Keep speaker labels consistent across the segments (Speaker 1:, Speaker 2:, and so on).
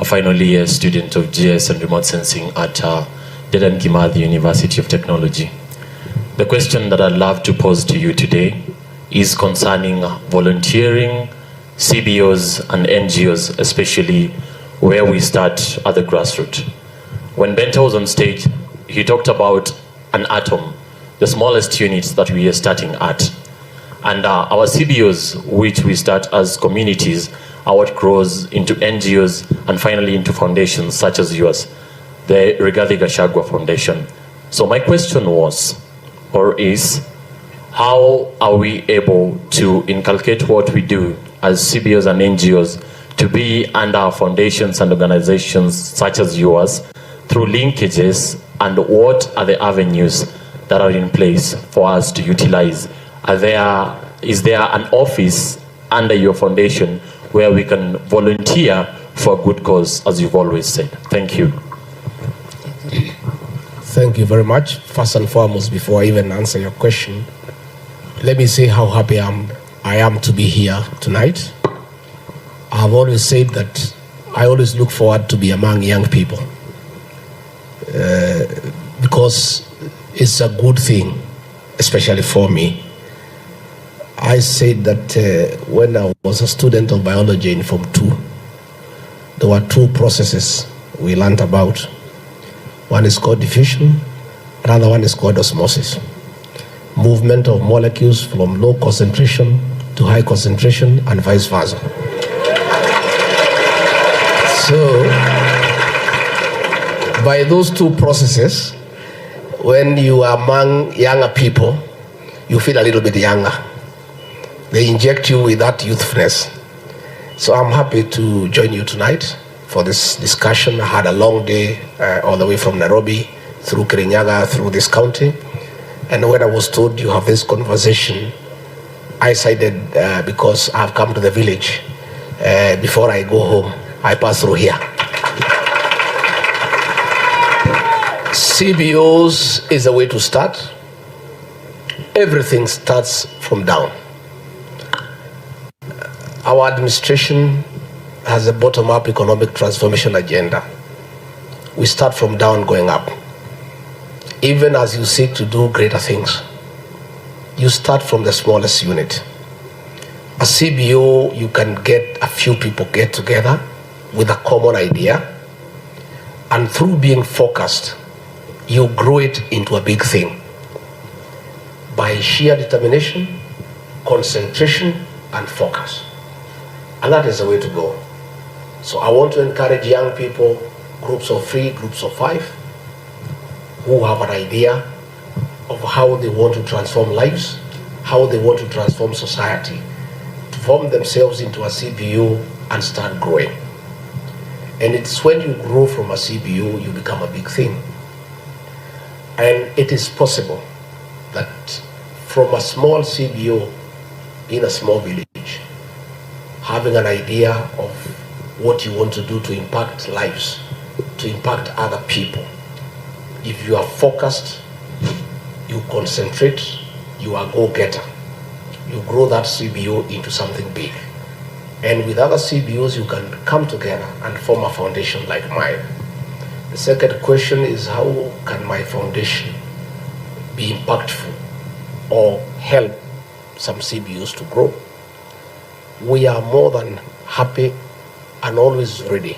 Speaker 1: a final year student of GS and remote sensing at Dedan Kimathi University of Technology. The question that I'd love to pose to you today is concerning volunteering, CBOs and NGOs, especially where we start at the grassroots. When Benta was on stage, he talked about an atom, the smallest unit that we are starting at. And our CBOs, which we start as communities, are what grows into NGOs and finally into foundations such as yours, the Rigathi Gachagua Foundation. So my question was, or is, how are we able to inculcate what we do as CBOs and NGOs to be under foundations and organizations such as yours through linkages, and what are the avenues that are in place for us to utilize? Is there an office under your foundation where we can volunteer for a good cause, as you've always said? Thank you.
Speaker 2: Thank you very much. First and foremost, before I even answer your question, let me say how happy I am to be here tonight. I have always said that I always look forward to be among young people because it's a good thing, especially for me. I said that when I was a student of biology in Form 2, there were two processes we learned about. One is called diffusion, another one is called osmosis. Movement of molecules from low concentration to high concentration and vice versa. So, by those two processes, when you are among younger people, you feel a little bit younger. They inject you with that youthfulness. So I'm happy to join you tonight for this discussion. I had a long day all the way from Nairobi, through Kirinyaga, through this county. And when I was told you have this conversation, I decided because I've come to the village, before I go home, I pass through here. CBOs is a way to start. Everything starts from down. Our administration has a bottom-up economic transformation agenda. We start from down going up. Even as you seek to do greater things, you start from the smallest unit. A CBO, you can get a few people get together with a common idea, and through being focused, you grow it into a big thing by sheer determination, concentration, and focus. And that is the way to go. So I want to encourage young people, groups of 3, groups of 5, who have an idea of how they want to transform lives, how they want to transform society, to form themselves into a CBO and start growing. And it's when you grow from a CBO, you become a big thing. And it is possible that from a small CBO in a small village, having an idea of what you want to do to impact lives, to impact other people. If you are focused, you concentrate, you are a go-getter. You grow that CBO into something big. And with other CBOs, you can come together and form a foundation like mine. The second question is, how can my foundation be impactful or help some CBOs to grow? We are more than happy and always ready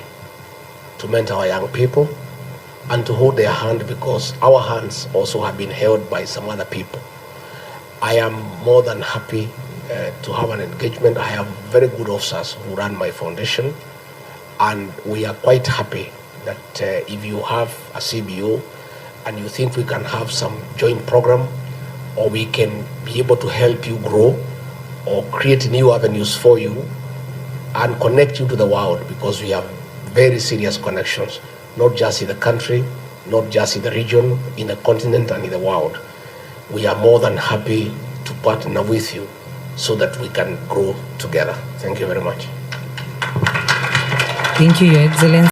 Speaker 2: to mentor our young people and to hold their hand, because our hands also have been held by some other people. I am more than happy to have an engagement. I have very good officers who run my foundation, and we are quite happy that if you have a CBO and you think we can have some joint program, or we can be able to help you grow or create new avenues for you and connect you to the world, because we have very serious connections, not just in the country, not just in the region, in the continent and in the world. We are more than happy to partner with you so that we can grow together. Thank you very much.
Speaker 3: Thank you, Your Excellency.